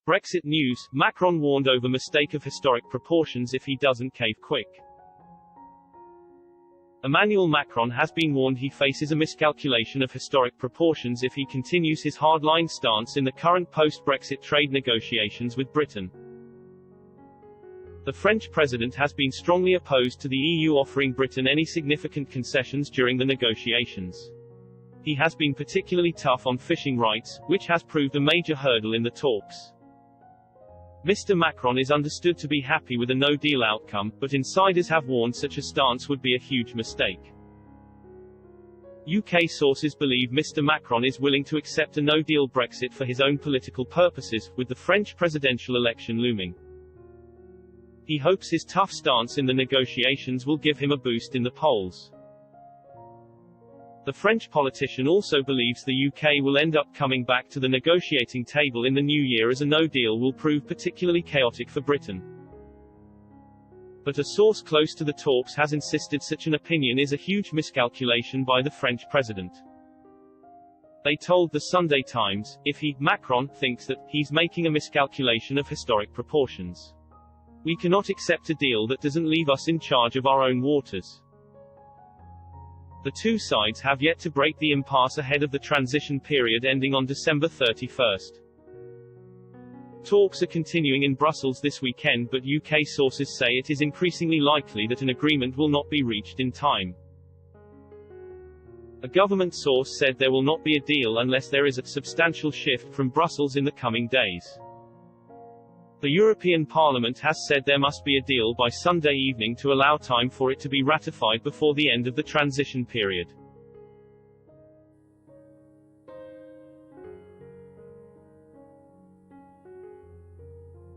Brexit news, Macron warned over mistake of historic proportions if he doesn't cave quick. Emmanuel Macron has been warned he faces a miscalculation of historic proportions if he continues his hardline stance in the current post-Brexit trade negotiations with Britain. The French president has been strongly opposed to the EU offering Britain any significant concessions during the negotiations. He has been particularly tough on fishing rights, which has proved a major hurdle in the talks. Mr. Macron is understood to be happy with a no-deal outcome, but insiders have warned such a stance would be a huge mistake. UK sources believe Mr. Macron is willing to accept a no-deal Brexit for his own political purposes, with the French presidential election looming. He hopes his tough stance in the negotiations will give him a boost in the polls. The French politician also believes the UK will end up coming back to the negotiating table in the new year, as a no-deal will prove particularly chaotic for Britain. But a source close to the talks has insisted such an opinion is a huge miscalculation by the French president. They told the Sunday Times, if he, Macron, thinks that, he's making a miscalculation of historic proportions. We cannot accept a deal that doesn't leave us in charge of our own waters. The two sides have yet to break the impasse ahead of the transition period ending on December 31st. Talks are continuing in Brussels this weekend, but UK sources say it is increasingly likely that an agreement will not be reached in time. A government source said there will not be a deal unless there is a substantial shift from Brussels in the coming days. The European Parliament has said there must be a deal by Sunday evening to allow time for it to be ratified before the end of the transition period.